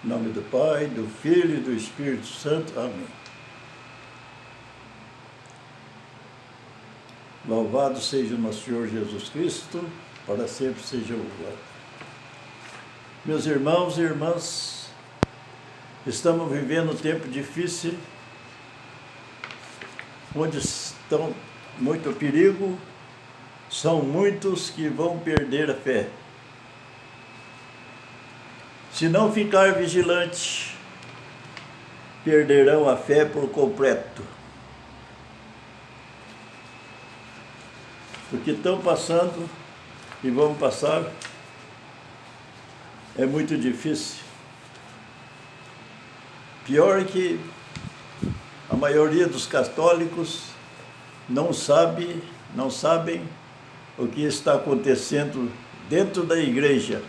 Em nome do Pai, do Filho e do Espírito Santo. Amém. Louvado seja o nosso Senhor Jesus Cristo, para sempre seja louvado. Meus irmãos e irmãs, estamos vivendo um tempo difícil, onde estão muito perigo, são muitos que vão perder a fé. Se não ficar vigilante, perderão a fé por completo. O que estão passando e vão passar é muito difícil. Pior que a maioria dos católicos não sabem o que está acontecendo dentro da igreja,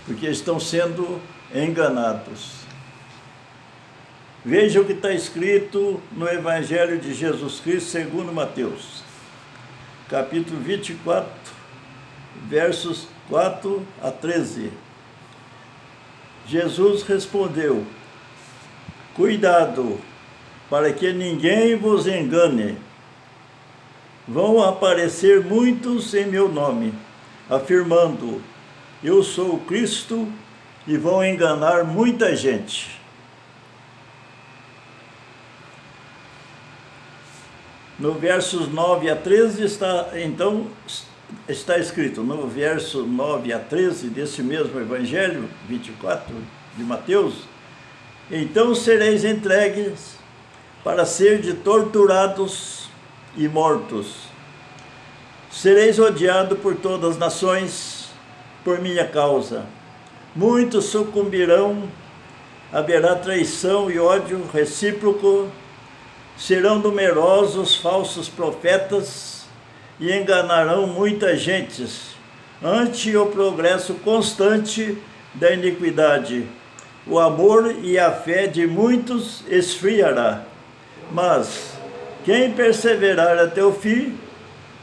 porque estão sendo enganados. Veja o que está escrito no Evangelho de Jesus Cristo segundo Mateus, capítulo 24, versos 4 a 13. Jesus respondeu: cuidado, para que ninguém vos engane. Vão aparecer muitos em meu nome, afirmando: eu sou o Cristo, e vão enganar muita gente. No versos 9 a 13 está escrito, no verso 9 a 13 desse mesmo Evangelho 24 de Mateus: então sereis entregues para serdes torturados e mortos. Sereis odiados por todas as nações por minha causa. Muitos sucumbirão, haverá traição e ódio recíproco, serão numerosos falsos profetas e enganarão muita gente, ante o progresso constante da iniquidade. O amor e a fé de muitos esfriará, mas quem perseverar até o fim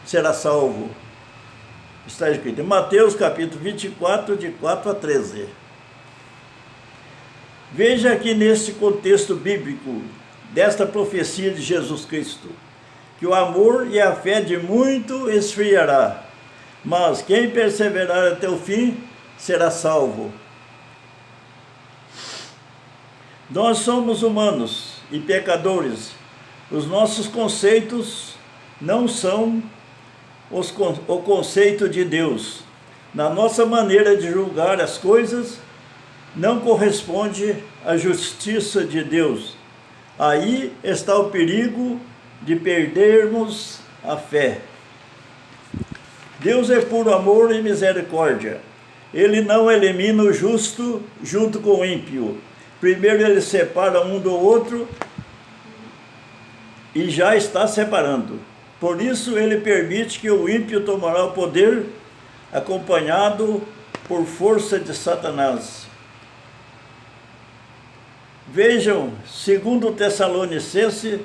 será salvo. Está escrito em Mateus capítulo 24, de 4 a 13. Veja aqui nesse contexto bíblico, desta profecia de Jesus Cristo, que o amor e a fé de muito esfriará, mas quem perseverar até o fim será salvo. Nós somos humanos e pecadores. Os nossos conceitos não são o conceito de Deus. Na nossa maneira de julgar as coisas, não corresponde à justiça de Deus. Aí está o perigo de perdermos a fé. Deus é puro amor e misericórdia. Ele não elimina o justo junto com o ímpio. Primeiro ele separa um do outro e já está separando. Por isso ele permite que o ímpio tomará o poder, acompanhado por força de Satanás. Vejam, segundo Tessalonicenses,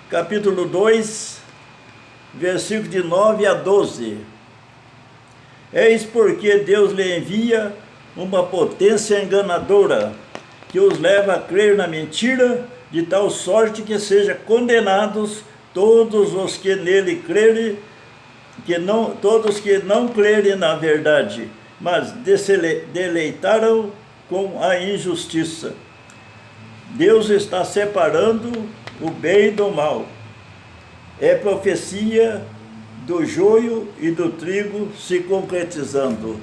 capítulo 2, versículo de 9 a 12. Eis porque Deus lhe envia uma potência enganadora, que os leva a crer na mentira, de tal sorte que sejam condenados todos os que nele crerem, todos que não crerem na verdade, mas deleitaram com a injustiça. Deus está separando o bem do mal. É profecia do joio e do trigo se concretizando.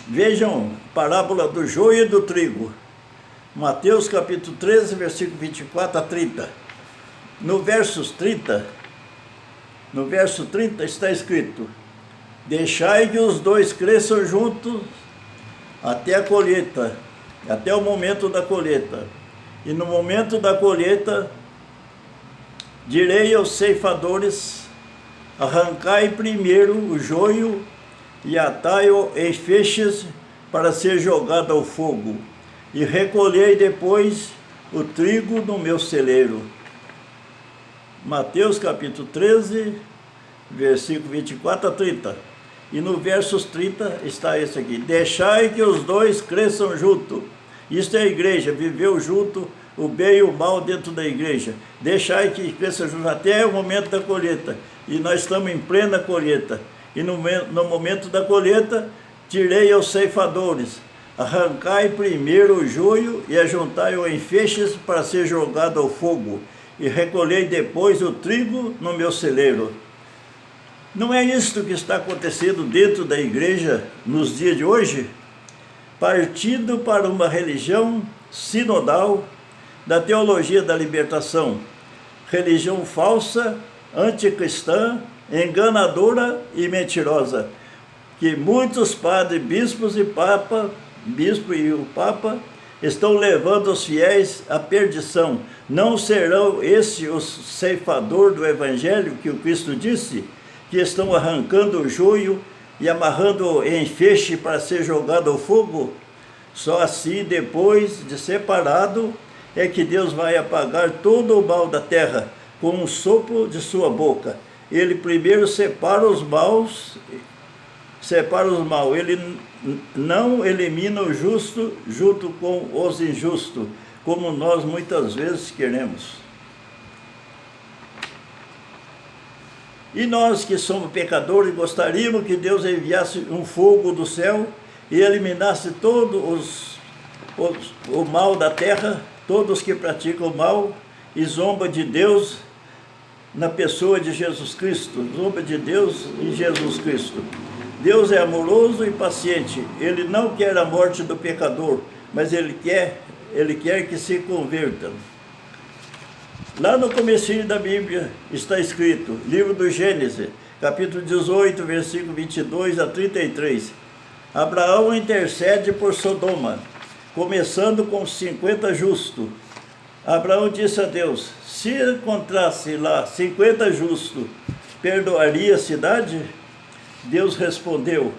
Vejam, parábola do joio e do trigo. Mateus capítulo 13, versículo 24 a 30. No verso 30 está escrito: deixai que os dois cresçam juntos até a colheita, até o momento da colheita. E no momento da colheita, direi aos ceifadores: arrancai primeiro o joio e atai-o em feixes para ser jogado ao fogo, e recolhei depois o trigo no meu celeiro. Mateus capítulo 13, versículo 24 a 30. E no versos 30 está esse aqui: deixai que os dois cresçam junto. Isto é a igreja, viveu junto o bem e o mal dentro da igreja. Deixai que cresça junto até o momento da colheita. E nós estamos em plena colheita. E no momento da colheita, tirei aos ceifadores. Arrancai primeiro o joio e ajuntai-o em feixes para ser jogado ao fogo. E recolhei depois o trigo no meu celeiro. Não é isto que está acontecendo dentro da igreja nos dias de hoje? Partindo para uma religião sinodal da teologia da libertação. Religião falsa, anticristã, enganadora e mentirosa. Que muitos padres, bispos e bispo e o Papa estão levando os fiéis à perdição. Não serão esses os ceifadores do Evangelho que o Cristo disse? Que estão arrancando o joio e amarrando em feixe para ser jogado ao fogo? Só assim, depois de separado, é que Deus vai apagar todo o mal da terra com um sopro de sua boca. Ele primeiro separa os maus, ele não elimina o justo junto com os injustos, como nós muitas vezes queremos. E nós que somos pecadores, gostaríamos que Deus enviasse um fogo do céu e eliminasse todo o mal da terra, todos que praticam o mal e zomba de Deus na pessoa de Jesus Cristo, zomba de Deus em Jesus Cristo. Deus é amoroso e paciente, Ele não quer a morte do pecador, mas Ele quer que se convertam. Lá no comecinho da Bíblia está escrito, livro do Gênesis, capítulo 18, versículo 22 a 33. Abraão intercede por Sodoma, começando com 50 justos. Abraão disse a Deus, se encontrasse lá 50 justos, perdoaria a cidade? Deus respondeu,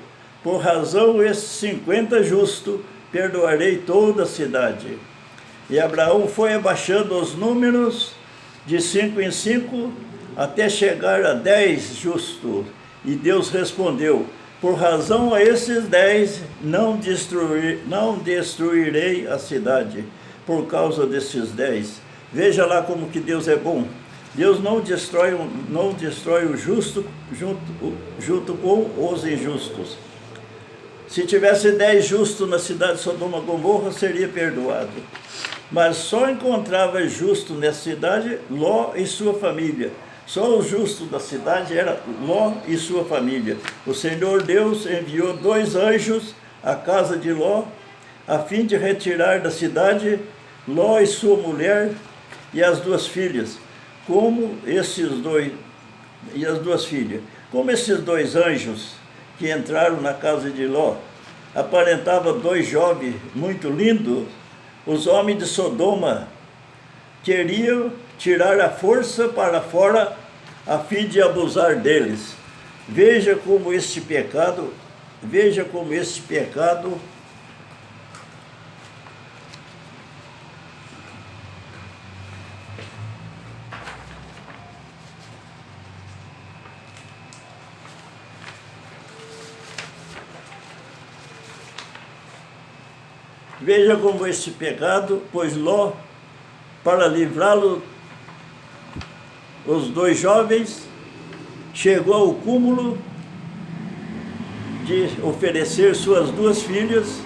por razão desses 50 justos, perdoarei toda a cidade. E Abraão foi abaixando os números de 5 em 5, até chegar a 10 justos. E Deus respondeu, por razão a esses 10, não destruirei a cidade, por causa desses 10. Veja lá como que Deus é bom. Deus não destrói o justo junto com os injustos. Se tivesse 10 justos na cidade de Sodoma e Gomorra, seria perdoado. Mas só encontrava justo nessa cidade Ló e sua família. Só o justo da cidade era Ló e sua família. O Senhor Deus enviou 2 anjos à casa de Ló, a fim de retirar da cidade Ló e sua mulher e as 2 filhas. E as 2 filhas. Como esses 2 anjos que entraram na casa de Ló aparentavam 2 jovens muito lindos, os homens de Sodoma queriam tirar a força para fora a fim de abusar deles. Veja como este pecado pois Ló, para livrá-lo, os 2 jovens, chegou ao cúmulo de oferecer suas 2 filhas,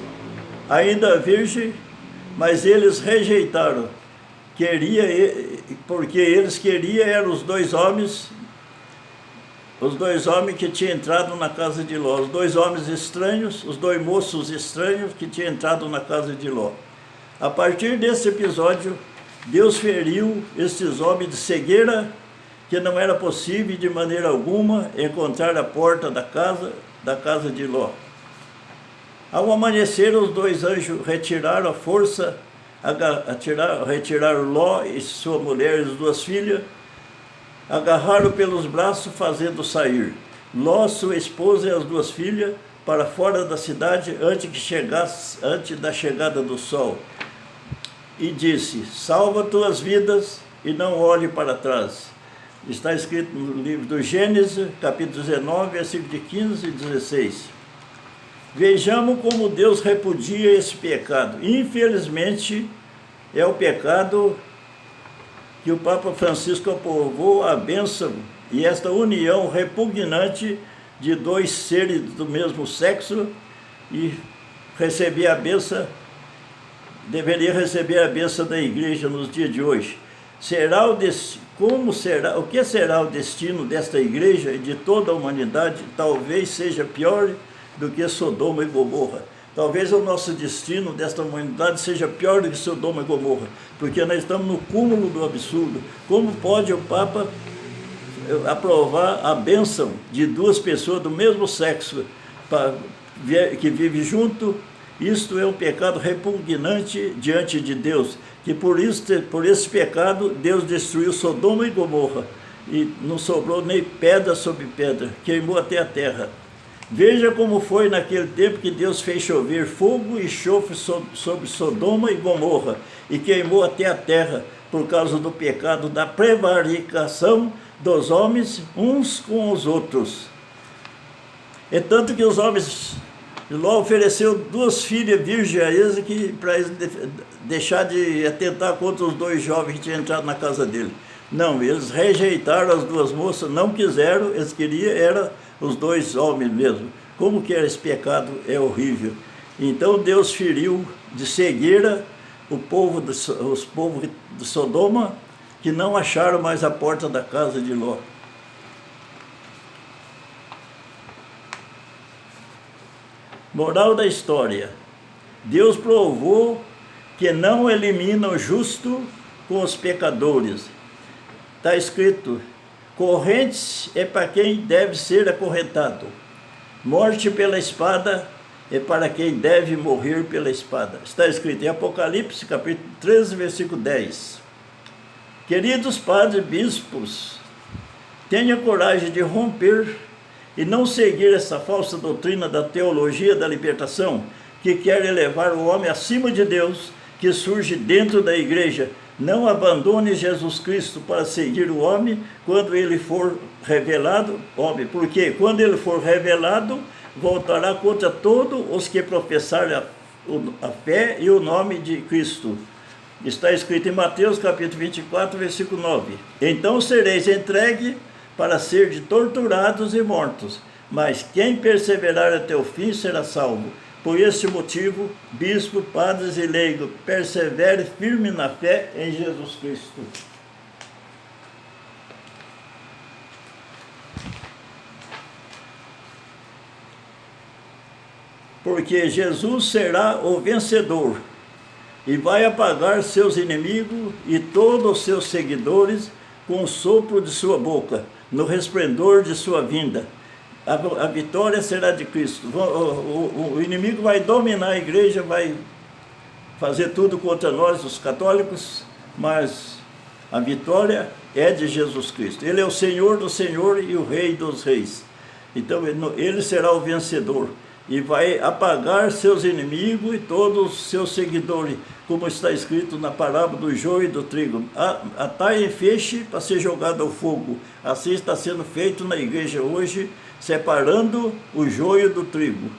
ainda virgem, mas eles rejeitaram. Porque eles queriam eram os 2 homens que tinham entrado na casa de Ló, os 2 homens estranhos, os 2 moços estranhos que tinham entrado na casa de Ló. A partir desse episódio, Deus feriu esses homens de cegueira, que não era possível de maneira alguma encontrar a porta da casa de Ló. Ao amanhecer, os 2 anjos retiraram a força, retiraram Ló e sua mulher e as 2 filhas, agarraram pelos braços, fazendo sair Ló, sua esposa e as 2 filhas para fora da cidade antes da chegada do sol. e disse: salva tuas vidas e não olhe para trás. Está escrito no livro do Gênesis, capítulo 19, versículo de 15 e 16. Vejamos como Deus repudia esse pecado. Infelizmente, é o pecado que o Papa Francisco aprovou a bênção e esta união repugnante de dois seres do mesmo sexo e receber a bênção, deveria receber a bênção da igreja nos dias de hoje. O que será o destino desta igreja e de toda a humanidade? Talvez seja pior do que Sodoma e Gomorra. Talvez o nosso destino desta humanidade seja pior do que Sodoma e Gomorra, porque nós estamos no cúmulo do absurdo. Como pode o Papa aprovar a bênção de duas pessoas do mesmo sexo que vivem junto? Isto é um pecado repugnante diante de Deus, que por esse pecado Deus destruiu Sodoma e Gomorra, e não sobrou nem pedra sobre pedra, queimou até a terra. Veja como foi naquele tempo que Deus fez chover fogo e enxofre sobre Sodoma e Gomorra, e queimou até a terra, por causa do pecado da prevaricação dos homens uns com os outros. É tanto que os homens... Ló ofereceu 2 filhas virgens a eles para eles deixar de atentar contra os 2 jovens que tinham entrado na casa dele. Não, eles rejeitaram as 2 moças, não quiseram, eles queriam, eram os 2 homens mesmo. Como que era esse pecado? É horrível. Então Deus feriu de cegueira os povos de Sodoma, que não acharam mais a porta da casa de Ló. Moral da história: Deus provou que não elimina o justo com os pecadores. Está escrito: correntes é para quem deve ser acorrentado, morte pela espada é para quem deve morrer pela espada. Está escrito em Apocalipse, capítulo 13, versículo 10. Queridos padres e bispos, tenha coragem de romper e não seguir essa falsa doutrina da teologia da libertação, que quer elevar o homem acima de Deus, que surge dentro da igreja. Não abandone Jesus Cristo para seguir o homem quando ele for revelado, porque quando ele for revelado, voltará contra todos os que professarem a fé e o nome de Cristo. Está escrito em Mateus capítulo 24, versículo 9. Então sereis entregue para ser de torturados e mortos, mas quem perseverar até o fim será salvo. Por este motivo, bispo, padres e leigos, persevere firme na fé em Jesus Cristo. Porque Jesus será o vencedor e vai apagar seus inimigos e todos os seus seguidores com o sopro de sua boca, no resplendor de sua vinda. A vitória será de Cristo. O inimigo vai dominar a igreja, vai fazer tudo contra nós, os católicos, mas a vitória é de Jesus Cristo. Ele é o Senhor do Senhor e o Rei dos Reis. Então ele será o vencedor e vai apagar seus inimigos e todos os seus seguidores, como está escrito na parábola do joio e do trigo. Atai em feixe para ser jogado ao fogo. Assim está sendo feito na igreja hoje, separando o joio do trigo.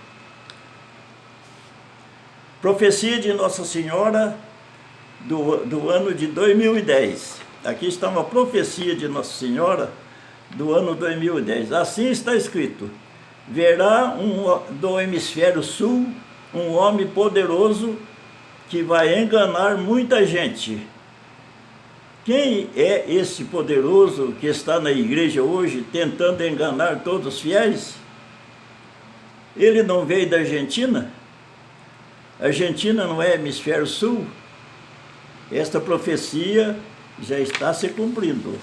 Profecia de Nossa Senhora do ano de 2010. Aqui está uma profecia de Nossa Senhora do ano 2010. Assim está escrito: verá do hemisfério sul um homem poderoso que vai enganar muita gente. Quem é esse poderoso que está na igreja hoje tentando enganar todos os fiéis? Ele não veio da Argentina? A Argentina não é hemisfério sul? Esta profecia já está se cumprindo.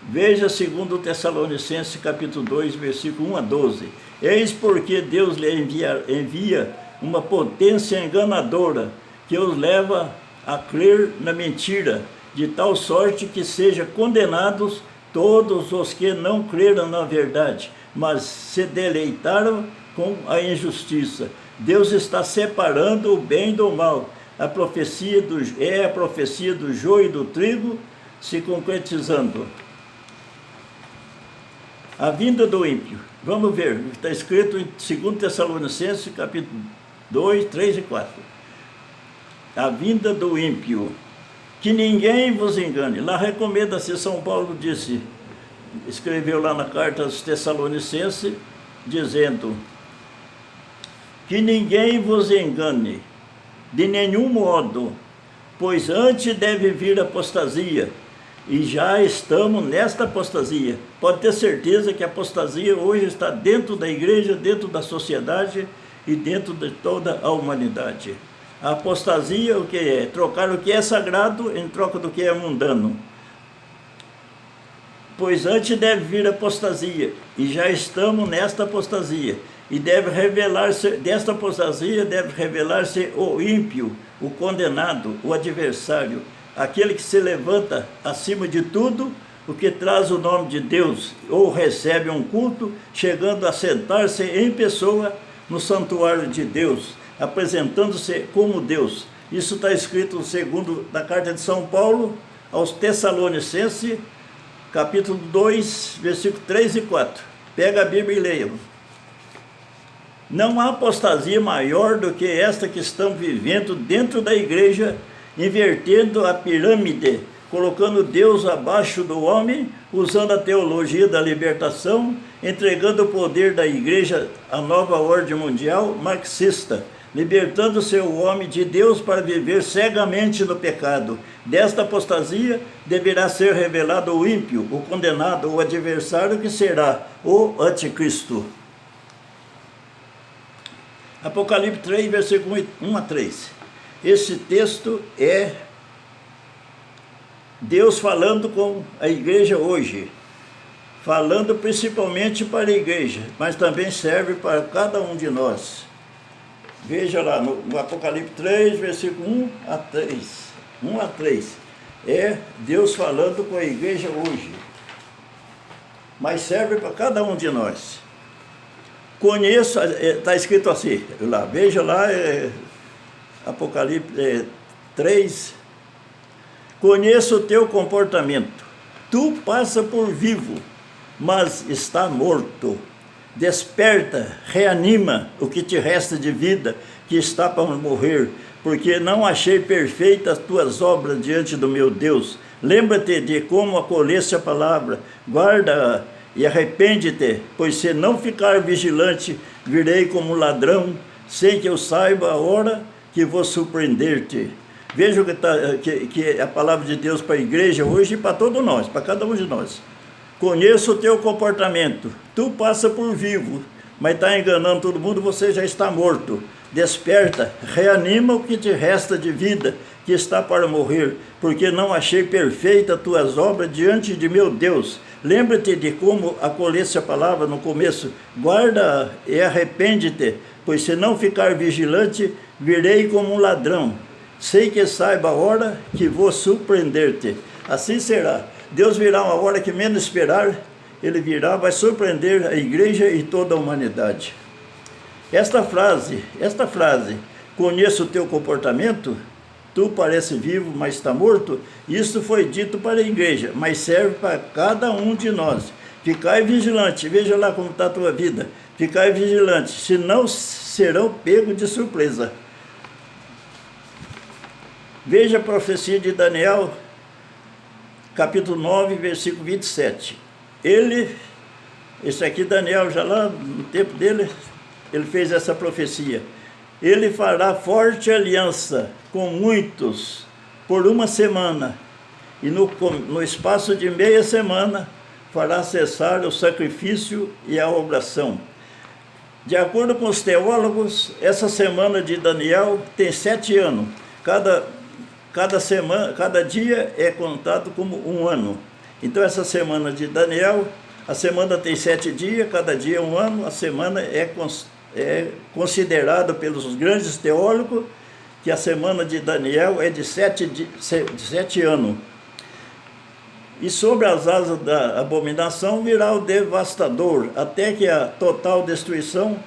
Veja 2 Tessalonicenses capítulo 2, versículo 1 a 12. Eis porque Deus lhe envia uma potência enganadora, que os leva a crer na mentira, de tal sorte que sejam condenados todos os que não creram na verdade, mas se deleitaram com a injustiça. Deus está separando o bem do mal. A profecia do joio e do trigo se concretizando. A vinda do ímpio. Vamos ver, está escrito em 2 Tessalonicenses, capítulo 2, 3 e 4. A vinda do ímpio. Que ninguém vos engane. Lá recomenda-se, São Paulo disse, escreveu lá na carta aos Tessalonicenses, dizendo: que ninguém vos engane, de nenhum modo, pois antes deve vir apostasia, e já estamos nesta apostasia. Pode ter certeza que a apostasia hoje está dentro da igreja, dentro da sociedade e dentro de toda a humanidade. A apostasia, o que é? Trocar o que é sagrado em troca do que é mundano. Pois antes deve vir apostasia, e já estamos nesta apostasia. E deve revelar-se, desta apostasia deve revelar-se o ímpio, o condenado, o adversário, aquele que se levanta acima de tudo, o que traz o nome de Deus, ou recebe um culto, chegando a sentar-se em pessoa no santuário de Deus, apresentando-se como Deus. Isso está escrito segundo da carta de São Paulo aos Tessalonicenses, capítulo 2, versículo 3 e 4. Pega a Bíblia e leia. Não há apostasia maior do que esta que estamos vivendo dentro da igreja, invertendo a pirâmide, colocando Deus abaixo do homem, usando a teologia da libertação, entregando o poder da igreja à nova ordem mundial marxista, libertando seu homem de Deus para viver cegamente no pecado. Desta apostasia deverá ser revelado o ímpio, o condenado, o adversário, que será o anticristo. Apocalipse 3, versículo 1 a 3. Esse texto é Deus falando com a igreja hoje, falando principalmente para a igreja, mas também serve para cada um de nós. Veja lá no Apocalipse 3, versículo 1 a 3. 1 a 3. É Deus falando com a igreja hoje, mas serve para cada um de nós. Conheço, está escrito assim, lá, veja lá, Apocalipse 3. Conheço o teu comportamento. Tu passa por vivo, mas está morto. Desperta, reanima o que te resta de vida, que está para morrer, porque não achei perfeitas as tuas obras diante do meu Deus. Lembra-te de como acolheste a palavra, guarda-a e arrepende-te, pois se não ficar vigilante, virei como ladrão, sem que eu saiba a hora que vou surpreender-te. Veja que a palavra de Deus para a igreja hoje e para todos nós, para cada um de nós. Conheço o teu comportamento, tu passa por vivo, mas está enganando todo mundo, você já está morto. Desperta, reanima o que te resta de vida, que está para morrer, porque não achei perfeita tuas obras diante de meu Deus. Lembra-te de como acolheste a palavra no começo, guarda e arrepende-te, pois se não ficar vigilante, virei como um ladrão. Sei que saiba a hora que vou surpreender-te. Assim será. Deus virá uma hora que menos esperar, Ele virá, vai surpreender a igreja e toda a humanidade. Esta frase, conheço o teu comportamento, tu parece vivo, mas está morto, isso foi dito para a igreja, mas serve para cada um de nós. Ficai vigilante, veja lá como está a tua vida, ficai vigilante, senão serão pegos de surpresa. Veja a profecia de Daniel, capítulo 9, versículo 27. Esse aqui Daniel, já lá no tempo dele, ele fez essa profecia. Ele fará forte aliança com muitos por uma semana, e no espaço de meia semana fará cessar o sacrifício e a oração. De acordo com os teólogos, essa semana de Daniel tem 7 anos. Cada dia é contado como um ano. Então essa semana de Daniel, a semana tem 7 dias, cada dia é um ano, a semana é considerada pelos grandes teólogos que a semana de Daniel é de 7 anos. E sobre as asas da abominação virá o devastador, até que a total destruição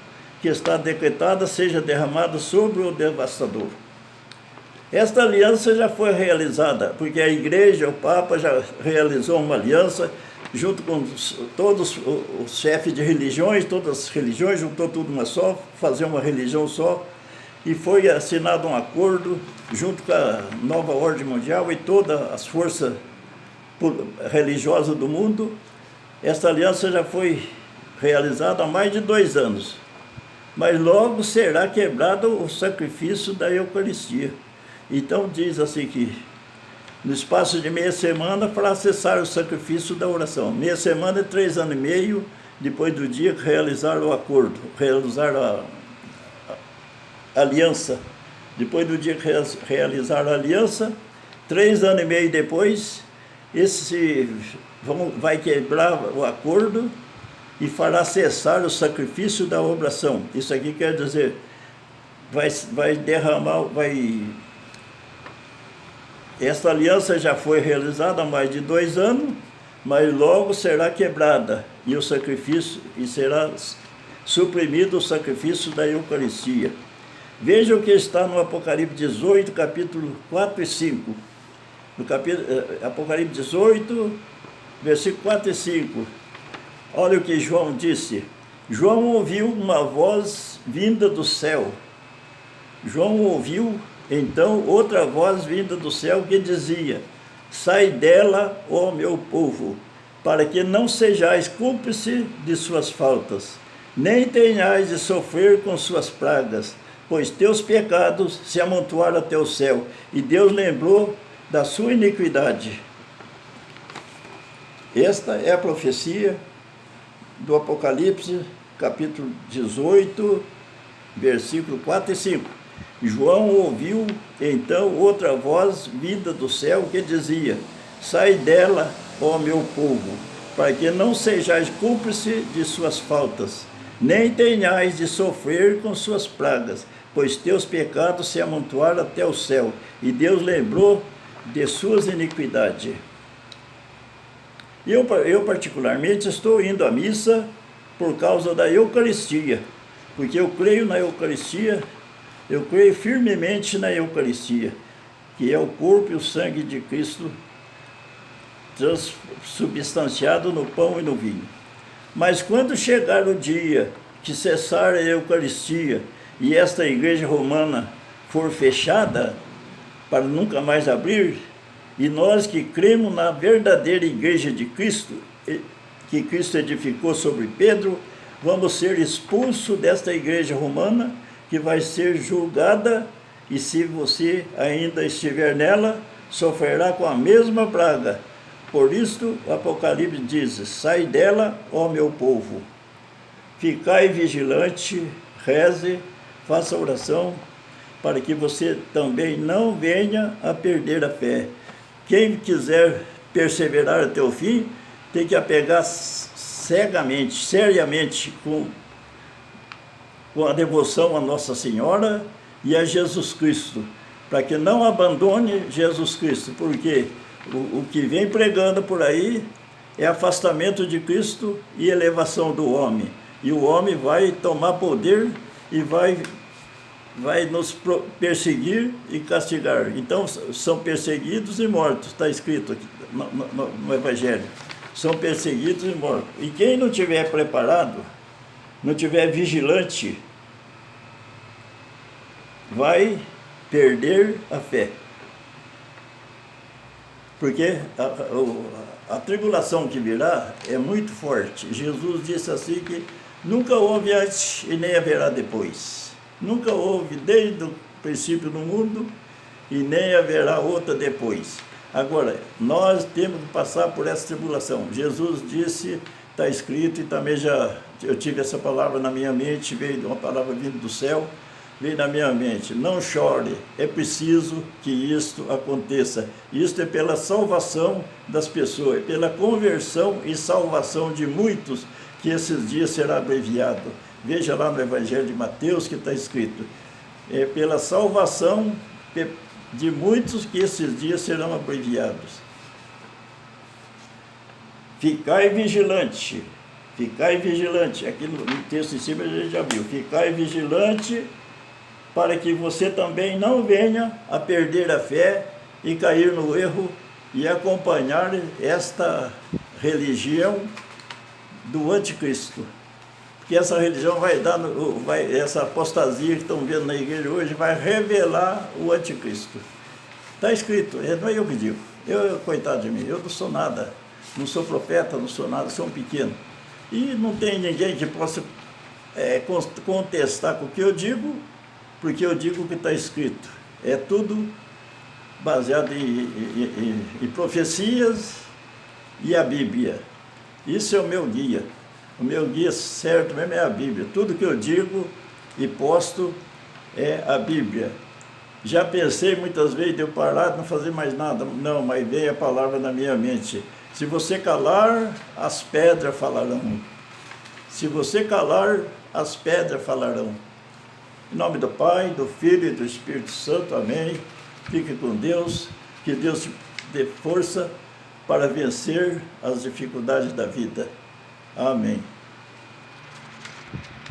que está decretada seja derramada sobre o devastador. Esta aliança já foi realizada, porque a igreja, o Papa já realizou uma aliança junto com todos os chefes de religiões, todas as religiões, juntou tudo uma só, fazer uma religião só, e foi assinado um acordo junto com a nova ordem mundial e todas as forças religiosas do mundo. Esta aliança já foi realizada há mais de 2 anos, mas logo será quebrado o sacrifício da Eucaristia. Então diz assim que no espaço de meia semana para cessar o sacrifício da oração. Meia semana é 3 anos e meio depois do dia que realizar o acordo, realizar a aliança. Depois do dia que realizar a aliança, 3 anos e meio depois, vai quebrar o acordo e fará cessar o sacrifício da oração. Isso aqui quer dizer, vai derramar, esta aliança já foi realizada há mais de 2 anos, mas logo será quebrada e o sacrifício, e será suprimido o sacrifício da Eucaristia. Veja o que está no Apocalipse 18, capítulo 4 e 5. No Apocalipse 18, versículo 4 e 5. Olha o que João disse. João ouviu uma voz vinda do céu. João ouviu então outra voz vinda do céu que dizia: sai dela, ó meu povo, para que não sejais cúmplice de suas faltas, nem tenhais de sofrer com suas pragas, pois teus pecados se amontoaram até o céu, e Deus lembrou da sua iniquidade. Esta é a profecia do Apocalipse, capítulo 18, versículo 4 e 5. João ouviu então outra voz vinda do céu que dizia: sai dela, ó meu povo, para que não sejais cúmplice de suas faltas, nem tenhais de sofrer com suas pragas, pois teus pecados se amontoaram até o céu, e Deus lembrou de suas iniquidades. Eu particularmente estou indo à missa por causa da Eucaristia, porque eu creio na Eucaristia. Eu creio firmemente na Eucaristia, que é o corpo e o sangue de Cristo transubstanciado no pão e no vinho. Mas quando chegar o dia que cessar a Eucaristia e esta igreja romana for fechada para nunca mais abrir, e nós que cremos na verdadeira igreja de Cristo, que Cristo edificou sobre Pedro, vamos ser expulsos desta igreja romana, que vai ser julgada, e se você ainda estiver nela, sofrerá com a mesma praga. Por isto, o Apocalipse diz: sai dela, ó meu povo. Ficai vigilante, reze, faça oração, para que você também não venha a perder a fé. Quem quiser perseverar até o fim, tem que apegar cegamente, seriamente, com a devoção a Nossa Senhora e a Jesus Cristo, para que não abandone Jesus Cristo, porque o que vem pregando por aí é afastamento de Cristo e elevação do homem, e o homem vai tomar poder e vai nos perseguir e castigar. Então são perseguidos e mortos, está escrito aqui no Evangelho, são perseguidos e mortos, e quem não estiver preparado, não estiver vigilante, vai perder a fé. Porque a tribulação que virá é muito forte. Jesus disse assim que nunca houve antes e nem haverá depois. Nunca houve desde o princípio do mundo e nem haverá outra depois. Agora, nós temos que passar por essa tribulação. Jesus disse, está escrito, e também eu tive essa palavra na minha mente, veio uma palavra vinda do céu, veio na minha mente: não chore, é preciso que isto aconteça. Isto é pela salvação das pessoas, é pela conversão e salvação de muitos que esses dias será abreviado. Veja lá no Evangelho de Mateus que está escrito: é pela salvação de muitos que esses dias serão abreviados. Ficai vigilante, Ficai vigilante. Aqui no texto em cima a gente já viu. Ficai vigilante para que você também não venha a perder a fé e cair no erro e acompanhar esta religião do anticristo. Porque essa religião vai dar, essa apostasia que estão vendo na igreja hoje vai revelar o anticristo. Está escrito, não é eu que digo. Coitado de mim, eu não sou nada. Não sou profeta, não sou nada, sou um pequeno. E não tem ninguém que possa contestar com o que eu digo, porque eu digo o que está escrito. É tudo baseado em profecias e a Bíblia. Isso é o meu guia. O meu guia certo mesmo é a Bíblia. Tudo que eu digo e posto é a Bíblia. Já pensei muitas vezes de eu parar de não fazer mais nada. Não, mas veio a palavra na minha mente. Se você calar, as pedras falarão. Se você calar, as pedras falarão. Em nome do Pai, do Filho e do Espírito Santo. Amém. Fique com Deus. Que Deus te dê força para vencer as dificuldades da vida. Amém.